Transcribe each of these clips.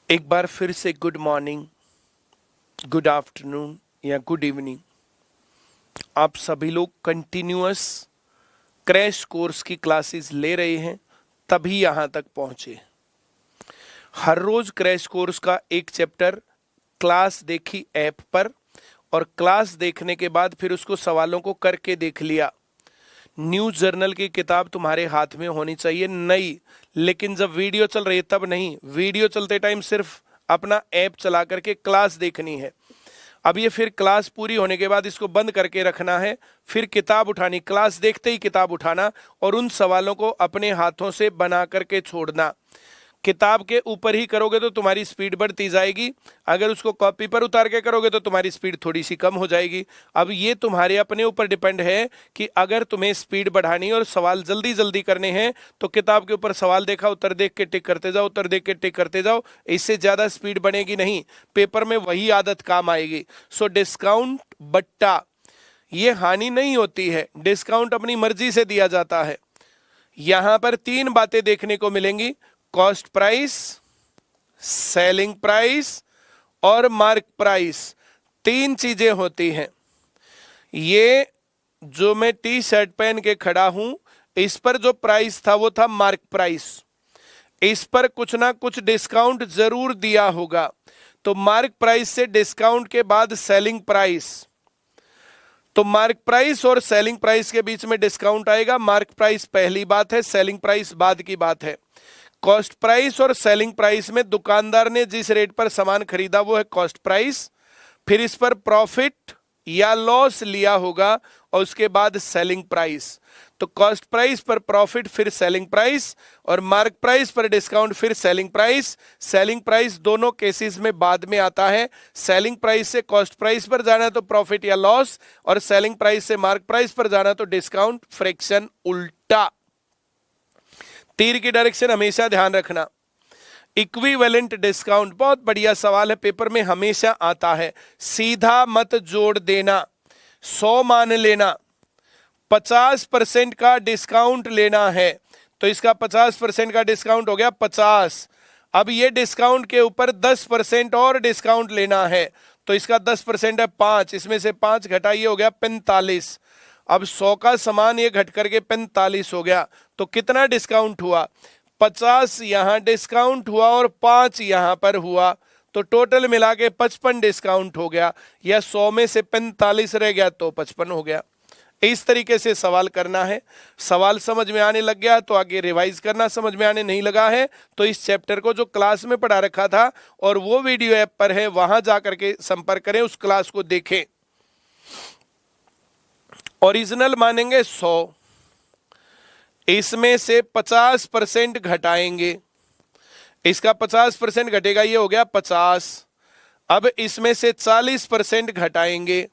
एक बार फिर से गुड मॉर्निंग, गुड आफ्टरनून या गुड इवनिंग। आप सभी लोग कंटिन्यूअस क्रैश कोर्स की क्लासेस ले रहे हैं, तभी यहाँ तक पहुँचे। हर रोज क्रैश कोर्स का एक चैप्टर क्लास देखी ऐप पर, और क्लास देखने के बाद फिर उसको सवालों को करके देख लिया। न्यूज़ जर्नल की किताब तुम्हारे हाथ में होनी चाहिए नई, लेकिन जब वीडियो चल रही है तब नहीं। वीडियो चलते टाइम सिर्फ अपना ऐप चला करके क्लास देखनी है। अब ये फिर क्लास पूरी होने के बाद इसको बंद करके रखना है, फिर किताब उठानी, क्लास देखते ही किताब उठाना और उन सवालों को अपने हाथों से बना करके छोड़ना। किताब के ऊपर ही करोगे तो तुम्हारी स्पीड बढ़ती जाएगी, अगर उसको कॉपी पर उतार के करोगे तो तुम्हारी स्पीड थोड़ी सी कम हो जाएगी। अब ये तुम्हारे अपने ऊपर डिपेंड है कि अगर तुम्हें स्पीड बढ़ानी और सवाल जल्दी जल्दी करने हैं तो किताब के ऊपर सवाल देखा, उत्तर देख के टिक करते जाओ, उत्तर देख के टिक करते जाओ। इससे ज़्यादा स्पीड बनेगी नहीं, पेपर में वही आदत काम आएगी। सो डिस्काउंट बट्टा ये हानि नहीं होती है, डिस्काउंट अपनी मर्जी से दिया जाता है। यहां पर तीन बातें देखने को मिलेंगी: कॉस्ट प्राइस, सेलिंग प्राइस और मार्क प्राइस। तीन चीजें होती हैं। ये जो मैं टी शर्ट पहन के खड़ा हूं, इस पर जो प्राइस था वो था मार्क प्राइस। इस पर कुछ ना कुछ डिस्काउंट जरूर दिया होगा, तो मार्क प्राइस से डिस्काउंट के बाद सेलिंग प्राइस, तो मार्क प्राइस और सेलिंग प्राइस के बीच में डिस्काउंट आएगा। मार्क प्राइस पहली बात है, सेलिंग प्राइस बाद की बात है। कॉस्ट प्राइस और सेलिंग प्राइस में दुकानदार ने जिस रेट पर सामान खरीदा वो है कॉस्ट प्राइस, फिर इस पर प्रॉफिट या लॉस लिया होगा और उसके बाद सेलिंग प्राइस। तो कॉस्ट प्राइस पर प्रॉफिट, फिर सेलिंग प्राइस, और मार्क प्राइस पर डिस्काउंट, फिर सेलिंग प्राइस। सेलिंग प्राइस दोनों केसेस में बाद में आता है। सेलिंग प्राइस से कॉस्ट प्राइस पर जाना तो प्रॉफिट या लॉस, और सेलिंग प्राइस से मार्क प्राइस पर जाना तो डिस्काउंट, फ्रैक्शन उल्टा। तीर की डायरेक्शन हमेशा ध्यान रखना। इक्विवेलेंट डिस्काउंट बहुत बढ़िया सवाल है, पेपर में हमेशा आता है। सीधा मत जोड़ देना, 100 मान लेना, 50% का डिस्काउंट लेना है, तो इसका 50% का डिस्काउंट हो गया 50। अब ये डिस्काउंट के ऊपर 10% और डिस्काउंट लेना है, तो इसका 10% है 5, इसमें से 5 घटाइए हो गया 45। अब 100 का सामान ये घट करके 45 हो गया, तो कितना डिस्काउंट हुआ? 50 यहां डिस्काउंट हुआ और 5 यहां पर हुआ, तो टोटल मिला के 55 डिस्काउंट हो गया। या 100 में से 45 रह गया तो 55 हो गया। इस तरीके से सवाल करना है। सवाल समझ में आने लग गया तो आगे रिवाइज करना, समझ में आने नहीं लगा है तो इस चैप्टर को जो क्लास में पढ़ा रखा था और वो वीडियो ऐप पर है वहां जाकर के संपर्क करें, उस क्लास को देखें। ओरिजिनल मानेंगे 100, इसमें से 50% घटाएंगे, इसका 50% घटेगा, ये हो गया 50। अब इसमें से 40% घटाएंगे,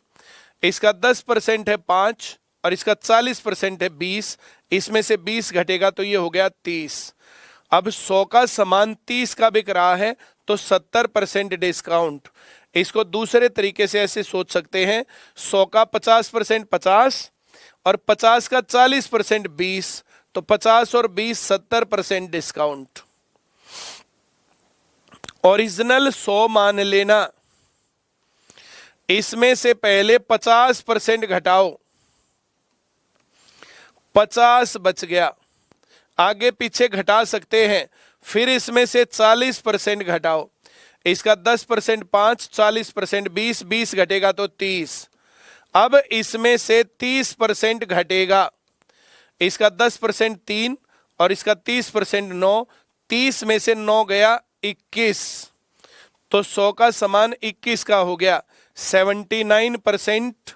इसका 10% है 5 और इसका 40% है 20, इसमें से 20 घटेगा तो ये हो गया 30। अब 100 का सामान 30 का बिक रहा है तो 70% डिस्काउंट। इसको दूसरे तरीके से ऐसे सोच सकते हैं, 100 का 50% 50 और 50 का 40% 20, तो 50 और 20 70% डिस्काउंट। ओरिजिनल 100 मान लेना, इसमें से पहले 50% घटाओ, 50 बच गया, आगे पीछे घटा सकते हैं, फिर इसमें से 40% घटाओ, इसका 10% 5, 40% 20, 20 घटेगा तो 30। अब इसमें से 30% घटेगा, इसका 10% 3 और इसका 30% 9, 30 में से 9 गया 21, तो 100 का सामान 21 का हो गया। 79%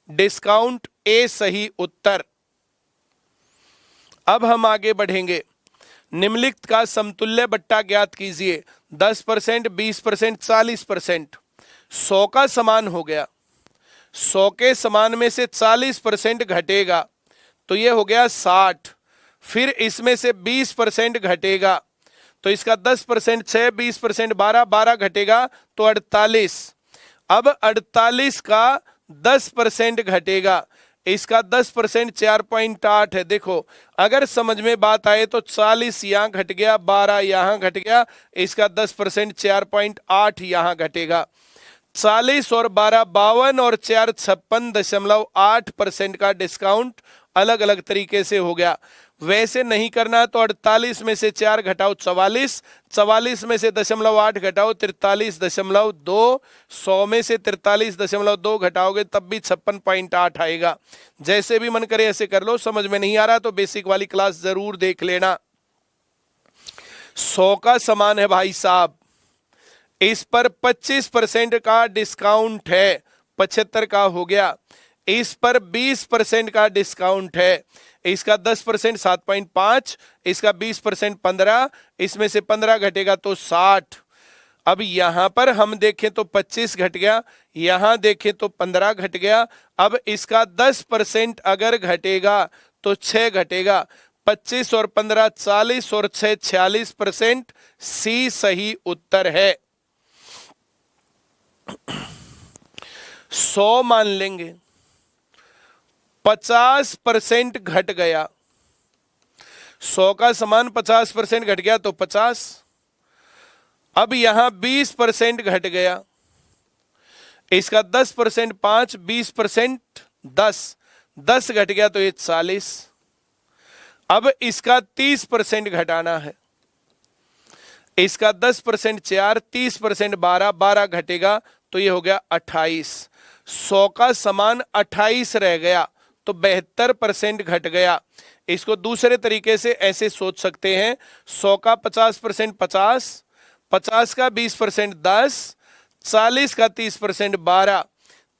डिस्काउंट, ए सही उत्तर। अब हम आगे बढ़ेंगे। निम्नलिखित का समतुल्य बट्टा ज्ञात कीजिए। 10%, 20%, 40%। 100 का सामान हो गया, 100 के सामान में से 40% घटेगा तो ये हो गया 60। फिर इसमें से 20% घटेगा तो इसका 10% 6, 20% 12, 12 घटेगा तो 48। अब 48 का 10% घटेगा, इसका 10% 4.8 है। देखो अगर समझ में बात आए तो 40 यहाँ घट गया, 12 यहाँ घट गया, इसका 10% 4.8 यहाँ घटेगा। 40 और 12 52 और 4 56.8% का डिस्काउंट अलग अलग तरीके से हो गया। वैसे नहीं करना तो 48 में से 4 घटाओ 44, 44 में से 0.8 घटाओ 43.2, 100 में से 43.2 घटाओगे तब भी 56.8 आएगा। जैसे भी मन करे ऐसे कर लो। समझ में नहीं आ रहा तो बेसिक वाली क्लास जरूर देख लेना। 100 का सामान है भाई साहब, इस पर 25% का डिस्काउंट है, 75 का हो गया। इस पर 20% का डिस्काउंट है, इसका 10% 7.5, इसका 20% 15, इसमें से 15 घटेगा तो 60। अब यहां पर हम देखें तो 25 घट गया, यहां देखें तो 15 घट गया। अब इसका 10% अगर घटेगा तो 6 घटेगा। 25 और 15 40 और 6 46%। सी सही उत्तर है। 100 मान लेंगे, 50% घट गया। 100 का सामान 50% घट गया तो 50। अब यहां 20% घट गया, इसका 10% 5, 20% 10, 10 घट गया तो ये 40। अब इसका 30% घटाना है, इसका 10% 4, 30% 12, 12 घटेगा तो ये हो गया 28। 100 का सामान 28 रह गया तो 72% घट गया। इसको दूसरे तरीके से ऐसे सोच सकते हैं, 100 का 50% 50, 50 का 20% 10, 40 का 30% 12,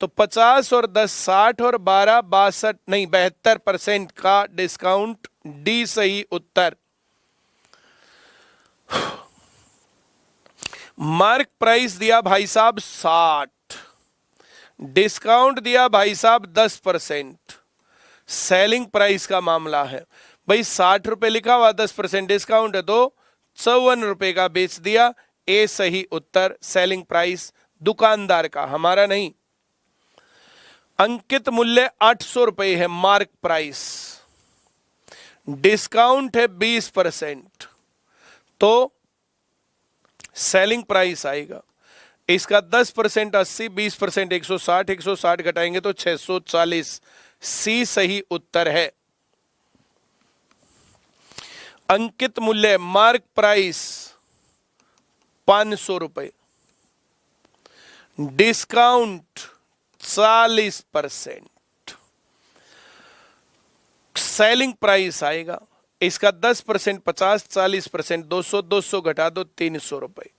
तो 50 और 10 60 और 12 62 नहीं 72% का डिस्काउंट। डी सही उत्तर। मार्क प्राइस दिया भाई साहब 60, डिस्काउंट दिया भाई साहब 10%। सेलिंग प्राइस का मामला है भाई, 60 रुपए लिखा हुआ 10% डिस्काउंट है तो 54 रुपए का बेच दिया। ए सही उत्तर। सेलिंग प्राइस दुकानदार का, हमारा नहीं। अंकित मूल्य 800 रुपए है मार्क प्राइस, डिस्काउंट है 20% तो सेलिंग प्राइस आएगा। इसका 10% 80, 20% 160, 160 घटाएंगे तो 640। सी सही उत्तर है। अंकित मूल्य मार्क प्राइस 500 रुपए, डिस्काउंट 40%, सेलिंग प्राइस आएगा। इसका 10% 50, 40% 200, 200 घटा दो 300 रुपए।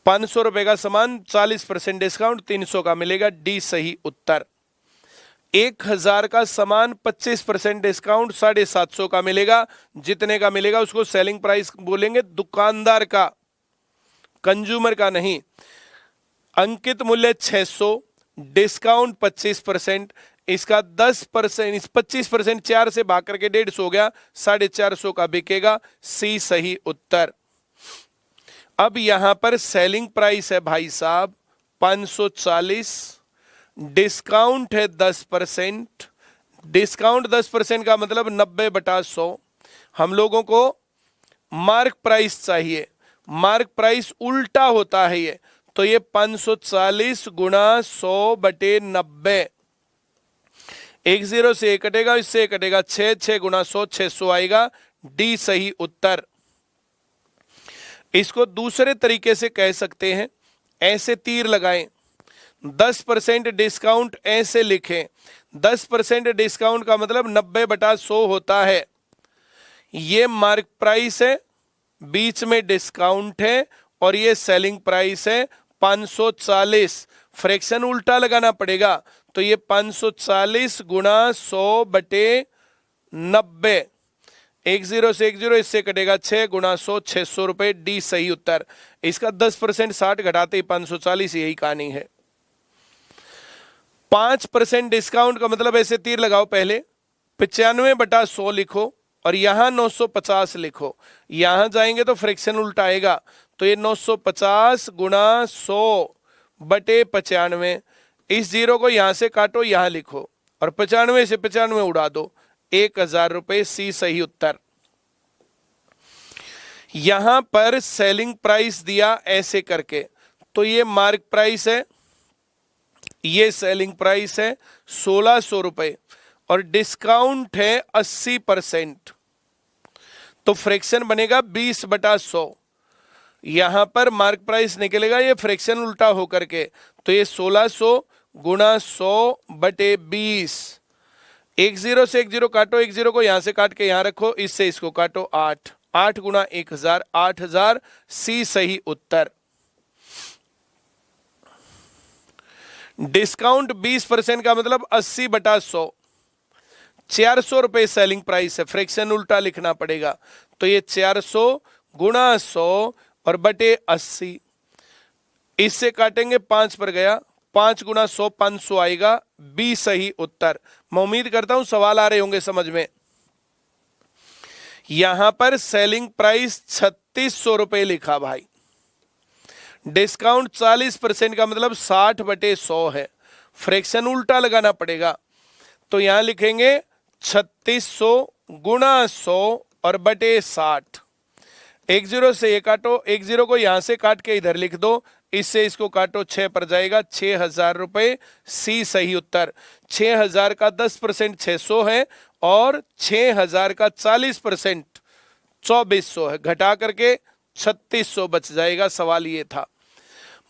500 रुपए का सामान 40% डिस्काउंट 300 का मिलेगा। डी सही उत्तर। 1000 का सामान 25% डिस्काउंट 750 का मिलेगा। जितने का मिलेगा उसको सेलिंग प्राइस बोलेंगे, दुकानदार का, कंज्यूमर का नहीं। अंकित मूल्य 600, डिस्काउंट 25%, इसका 10% 25% 4 से भाग करके 150 हो गया, 450 का बिकेगा। सी सही उत्तर। अब यहां पर सेलिंग प्राइस है भाई साहब 540, डिस्काउंट है 10%। डिस्काउंट 10% का मतलब 90/100। हम लोगों को मार्क प्राइस चाहिए, मार्क प्राइस उल्टा होता है ये, तो ये 540 गुणा 100/90। 10 से 1 कटेगा, इससे 1 कटेगा 6, 6 गुणा 100 600 आएगा। डी सही उत्तर। इसको दूसरे तरीके से कह सकते हैं, ऐसे तीर लगाएं, 10% डिस्काउंट ऐसे लिखें। 10% डिस्काउंट का मतलब 90/100 होता है। ये मार्क प्राइस है, बीच में डिस्काउंट है और ये सेलिंग प्राइस है 540। फ्रैक्शन उल्टा लगाना पड़ेगा, तो ये 540 गुणा 100/90। 10 से 10, इससे कटेगा 6 गुणा 100 600 रुपए। डी सही उत्तर। इसका 10% 60 घटाते ही 540, यही कहानी है। 5% डिस्काउंट का मतलब ऐसे तीर लगाओ, पहले 95/100 लिखो और यहां 950 लिखो। यहां जाएंगे तो फ्रैक्शन उल्टा आएगा, तो ये 950 गुणा 100/95। इस जीरो को यहां से काटो, यहां लिखो और 95 से 95 उड़ा दो, 1000 रुपए, सी सही उत्तर। यहां पर सेलिंग प्राइस दिया ऐसे करके, तो ये मार्क प्राइस है, ये सेलिंग प्राइस है 1600 रुपए और डिस्काउंट है 80%, तो फ्रैक्शन बनेगा 20/100। यहां पर मार्क प्राइस निकलेगा, ये फ्रैक्शन उल्टा होकर के, तो ये 1600 गुणा 100/20। एक जीरो से एक जीरो काटो, एक जीरो को यहां से काट के यहां रखो, इससे इसको काटो, 8 8 गुणा 1000, 8000, सी सही उत्तर। डिस्काउंट 20% का मतलब 80/100, 400 रुपए सेलिंग प्राइस है, फ्रैक्शन उल्टा लिखना पड़ेगा, तो ये 400 गुणा 100 और बटे 80, इससे काटेंगे 5 पर गया, 5 गुणा 100 500 आएगा, बी सही उत्तर। मैं उम्मीद करता हूं सवाल आ रहे होंगे समझ में। यहां पर सेलिंग प्राइस 3600 रुपए लिखा भाई, डिस्काउंट 40% का मतलब 60/100 है, फ्रैक्शन उल्टा लगाना पड़ेगा, तो यहां लिखेंगे 3600 गुणा 100 और बटे 60। एक जीरो से ये काटो, एक जीरो को यहां से काट के इधर लिख दो, इससे इसको काटो, 6 पर जाएगा, 6000 रुपए, सी सही उत्तर। 6000 का 10% 600 है और 6000 का 40% 2400 है, घटा करके 3600 बच जाएगा। सवाल ये था।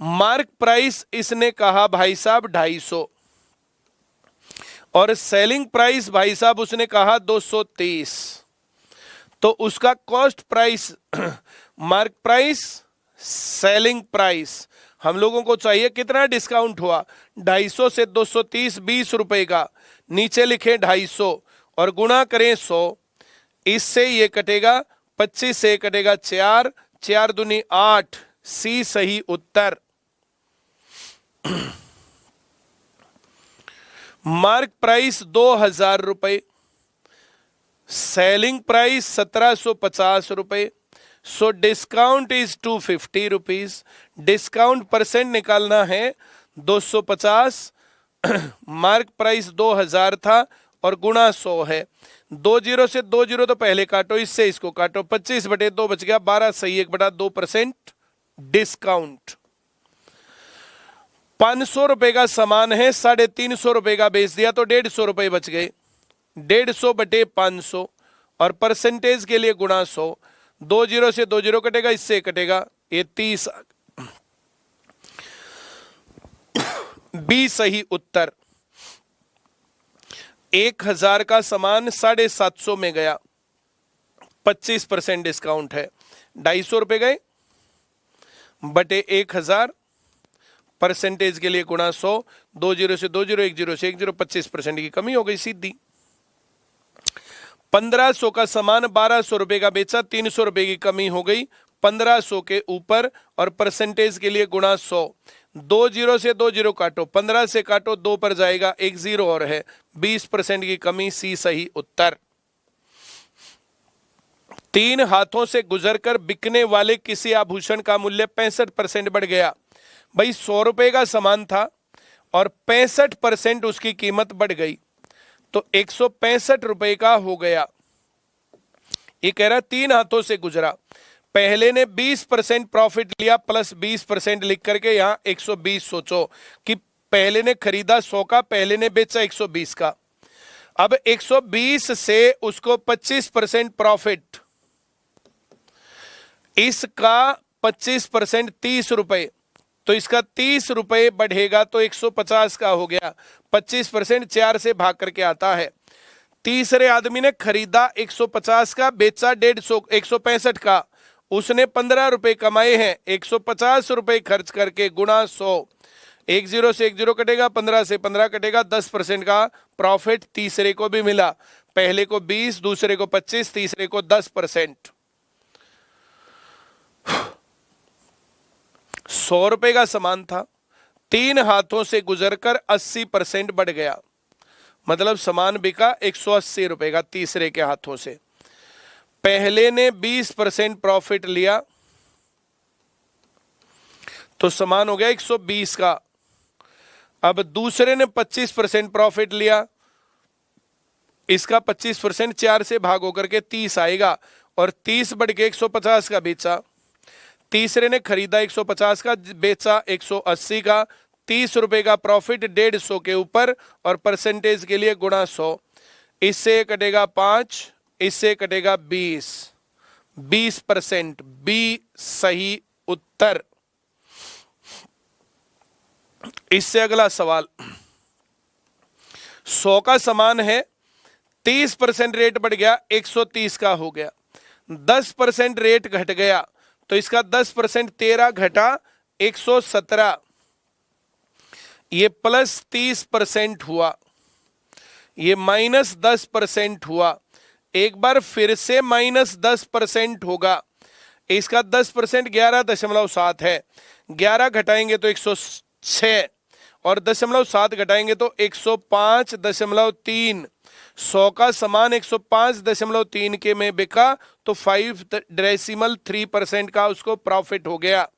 मार्क प्राइस इसने कहा भाई साहब 250 और सेलिंग प्राइस भाई साहब उसने कहा 230, तो उसका cost price, mark price, selling price, हम लोगों को चाहिए कितना डिस्काउंट हुआ, 250 से 230 20 रुपए का, नीचे लिखे 250 और गुणा करें 100, इससे ये कटेगा, 25 से कटेगा 4, 4 दूनी 8, सी सही उत्तर। मार्क प्राइस 2000 रुपए, सेलिंग प्राइस 1750 रुपए, so discount is 250 rupees. Discount percent निकालना है 250, मार्क प्राइस 2000 था और गुणा 100 है, 2 जीरो से 2 जीरो तो पहले काटो, इससे इसको काटो, 25/2 बच गया, 12 सही, 1/2% डिस्काउंट। 500 रुपए का सामान है, 350 रुपए का बेच दिया तो 150 रुपए बच गए, 150/500 और परसेंटेज के लिए गुणा 100, 2 जीरो से 2 जीरो कटेगा, इससे कटेगा, ये 30, बी सही उत्तर। 1000 का सामान 750 में गया, 25% डिस्काउंट है, 250 रुपए गए बटे 1000, परसेंटेज के लिए गुणा 100, 2 जीरो से 2 जीरो, 1 जीरो से 1 जीरो, 25% की कमी हो गई सीधी। 1500 का सामान 1200 रुपए का बेचा, 300 रुपए की कमी हो गई 1500 के ऊपर और परसेंटेज के लिए गुणा 100, 2 जीरो से 2 जीरो काटो, 15 से काटो, 2 पर जाएगा, 1 जीरो और है, 20% की कमी, सी सही उत्तर। 3 हाथों से गुजरकर बिकने वाले किसी आभूषण का मूल्य 65% बढ़ गया। भाई 100 रुपए का सामान था और 65% उसकी कीमत बढ़ गई, तो 165 रुपए का हो गया। ये कह रहा 3 हाथों से गुजरा, पहले ने 20% प्रॉफिट लिया प्लस 20% लिख करके यहां 120 सोचो कि पहले ने खरीदा 100 का, पहले ने बेचा 120 का, अब 120 से उसको 25% प्रॉफिट, इसका 25% 30 रुपए, तो इसका 30 रुपए बढ़ेगा तो 150 का हो गया, 25% 4 से भाग करके आता है। तीसरे आदमी ने खरीदा 150 का, बेचा 165 का, उसने 15 रुपए कमाए हैं, 150 रुपए खर्च करके गुणा 100, 1 जीरो से 1 जीरो कटेगा, 15 से 15 कटेगा, 10% का प्रॉफिट तीसरे को भी मिला, पहले को 20, दूसरे को 25, तीसरे को 10%। 100 रुपए का सामान था, 3 हाथों से गुजरकर 80% बढ़ गया, मतलब सामान बिका 180 रुपए का तीसरे के हाथों से। पहले ने 20% प्रॉफिट लिया तो सामान हो गया 120 का, अब दूसरे ने 25% प्रॉफिट लिया इसका 25% 4 से भाग होकर के 30 आएगा और 30 बढ़ के 150 का बेचा। तीसरे ने खरीदा 150 का, बेचा 180 का, 30 रुपए का प्रॉफिट 150 के ऊपर और परसेंटेज के लिए गुणा 100। इससे कटेगा 5, इससे कटेगा 20%। बी सही उत्तर। इससे अगला सवाल 100 का समान है, 30% रेट बढ़ गया 130 का हो गया, 10% रेट घट गया तो इसका 10% 13 घटा 117, ये प्लस 30% हुआ, ये माइनस 10% हुआ। एक बार फिर से माइनस 10% होगा। इसका 10% 11.7 है, 11 घटाएंगे तो 106 और 0.7 घटाएंगे तो 105.3। 100 का समान 105.3 के में बिका तो 5.3% का उसको प्रॉफिट हो गया।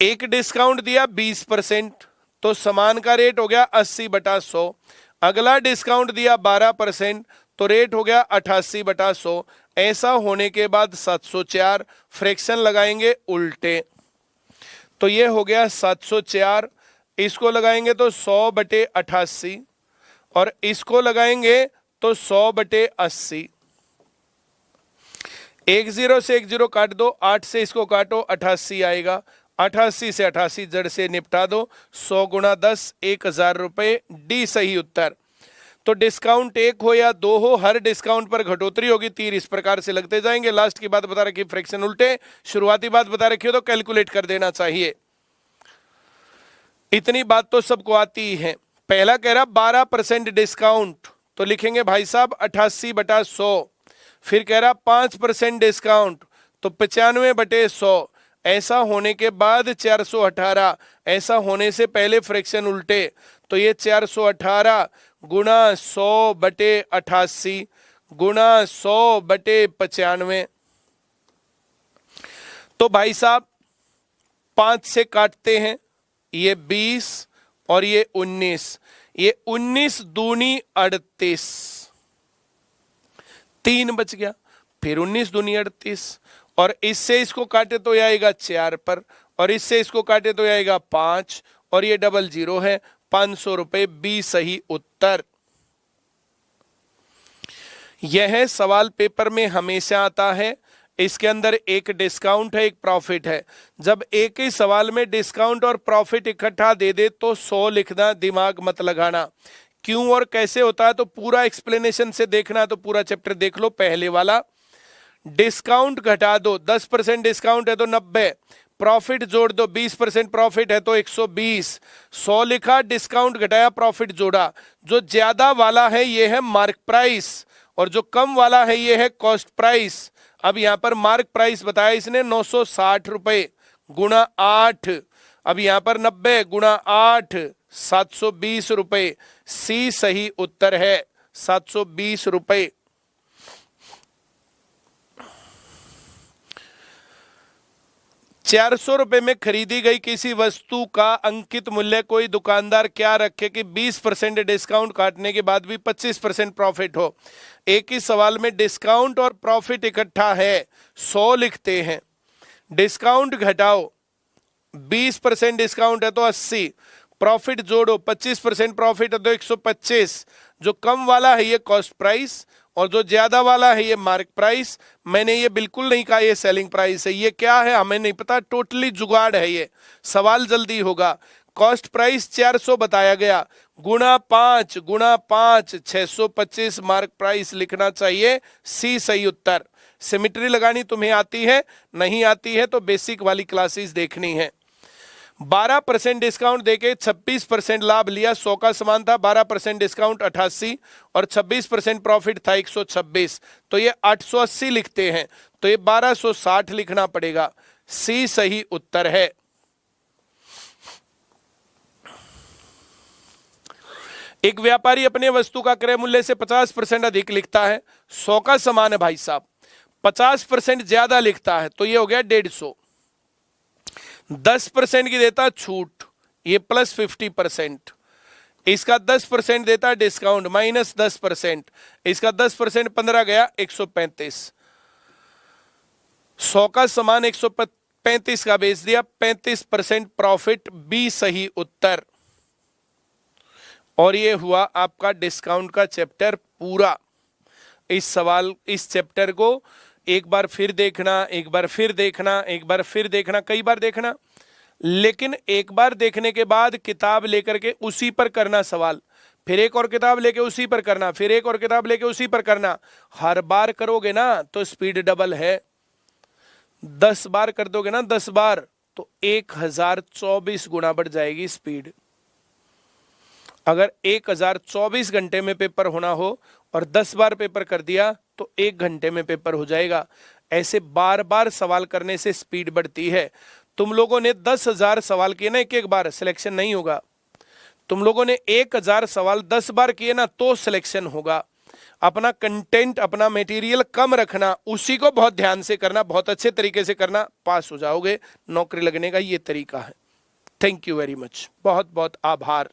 एक डिस्काउंट दिया 20% तो समान का रेट हो गया 80/100। अगला डिस्काउंट दिया 12% तो रेट हो गया 88/100। ऐसा होने के बाद 704, फ्रैक्शन लगाएंगे उल्टे तो ये हो गया 704। इसको लगाएंगे तो 100/88 और इसको लगाएंगे तो 100/80। 10 से 10 काट दो, 8 से इसको काटो 88 आएगा, 88 से 88 जड़ से निपटा दो, 100 गुणा 10 1000 रुपए। डी सही उत्तर। तो डिस्काउंट 1 हो या 2 हो, हर डिस्काउंट पर घटोतरी होगी। तीर इस प्रकार से लगते जाएंगे। लास्ट की बात बता रखी फ्रैक्शन उल्टे, शुरुआती बात बता रखी हो तो कैलकुलेट कर देना चाहिए। इतनी बात तो सबको आती ही है। पहला कह रहा 12% डिस्काउंट तो लिखेंगे भाई साहब 88/100। फिर कह रहा 5% डिस्काउंट तो 95/100। ऐसा होने के बाद 418, ऐसा होने से पहले फ्रैक्शन उल्टे तो ये 418 गुणा 100/88 गुणा 100/95। तो भाई साहब 5 से काटते हैं, ये 20 और ये 19, ये 19 दूनी 38, 3 बच गया। फिर 19 दूनी 38 और इससे इसको काटे तो आएगा 4 पर और इससे इसको काटे तो आएगा 5 और ये 00 है, 500 रुपए। बी सही उत्तर। यह सवाल पेपर में हमेशा आता है। इसके अंदर एक डिस्काउंट है, एक प्रॉफिट है। जब एक ही सवाल में डिस्काउंट और प्रॉफिट इकट्ठा दे दे तो 100 लिखना, दिमाग मत लगाना। क्यों और कैसे होता है तो पूरा एक्सप्लेनेशन से देखना, तो पूरा चैप्टर देख लो। पहले वाला डिस्काउंट घटा दो, 10% डिस्काउंट है तो 90, प्रॉफिट जोड़ दो, 20% प्रॉफिट है तो 120। 100 लिखा, डिस्काउंट घटाया, प्रॉफिट जोड़ा। जो ज्यादा वाला है ये है मार्क प्राइस और जो कम वाला है ये है कॉस्ट प्राइस। अब यहां पर मार्क प्राइस बताया इसने 960 रुपए गुणा 8। अब यहां पर 90 गुणा 8 720 रुपए। सी सही उत्तर है, 720 रुपए। ₹400 में खरीदी गई किसी वस्तु का अंकित मूल्य कोई दुकानदार क्या रखे कि 20% डिस्काउंट काटने के बाद भी 25% प्रॉफिट हो। एक ही सवाल में डिस्काउंट और प्रॉफिट इकट्ठा है, 100 लिखते हैं। डिस्काउंट घटाओ, 20% डिस्काउंट है तो 80, प्रॉफिट जोड़ो, 25% प्रॉफिट है तो 125। जो कम वाला है ये कॉस्ट प्राइस और जो ज्यादा वाला है ये मार्क प्राइस। मैंने ये बिल्कुल नहीं कहा ये सेलिंग प्राइस है, ये क्या है हमें नहीं पता, टोटली जुगाड़ है ये। सवाल जल्दी होगा। कॉस्ट प्राइस 400 बताया गया, गुणा 5 गुणा 5 625 मार्क प्राइस लिखना चाहिए। सी सही उत्तर। सिमेट्री लगानी तुम्हें आती है, नहीं आती है तो बेसिक वाली क्लासेस देखनी है। 12% डिस्काउंट देके 26% लाभ लिया, 100 का समान था। 12% डिस्काउंट 88 और 26% प्रॉफिट था 126, तो ये 880 लिखते हैं, तो ये 1260 लिखना पड़ेगा। सी सही उत्तर है। एक व्यापारी अपने वस्तु का क्रय मूल्य से 50% अधिक लिखता है, 100 का समान है भाई साहब, 50% ज्यादा लिखता है तो ये हो गया 150। 10% की देता छूट, ये प्लस 50%, इसका 10% देता है डिस्काउंट, -10%। इसका 10% 15 गया 135। 100 का सामान 135 का बेच दिया, 35% प्रॉफिट, बी सही उत्तर। और ये हुआ आपका डिस्काउंट का चैप्टर पूरा। इस चैप्टर को एक बार फिर देखना, एक बार फिर देखना, एक बार फिर देखना, कई बार देखना, लेकिन एक बार देखने के बाद किताब लेकर के उसी पर करना सवाल, फिर एक और किताब लेके उसी पर करना, फिर एक और किताब लेके उसी पर करना। हर बार करोगे ना तो स्पीड डबल है। 10 बार कर दोगे ना, 10 बार, तो 1024 गुना बढ़ जाएगी स्पीड। अगर 1024 घंटे में पेपर होना हो और 10 बार पेपर कर दिया तो 1 घंटे में पेपर हो जाएगा। ऐसे बार बार सवाल करने से स्पीड बढ़ती है। तुम लोगों ने 10,000 सवाल किए ना, एक एक बार सिलेक्शन नहीं होगा। तुम लोगों ने 1000 सवाल 10 बार किए ना तो सिलेक्शन होगा। अपना कंटेंट, अपना मटेरियल कम रखना, उसी को बहुत ध्यान से करना, बहुत अच्छे तरीके से करना, पास हो जाओगे। नौकरी लगने का ये तरीका है। थैंक यू वेरी मच, बहुत बहुत आभार।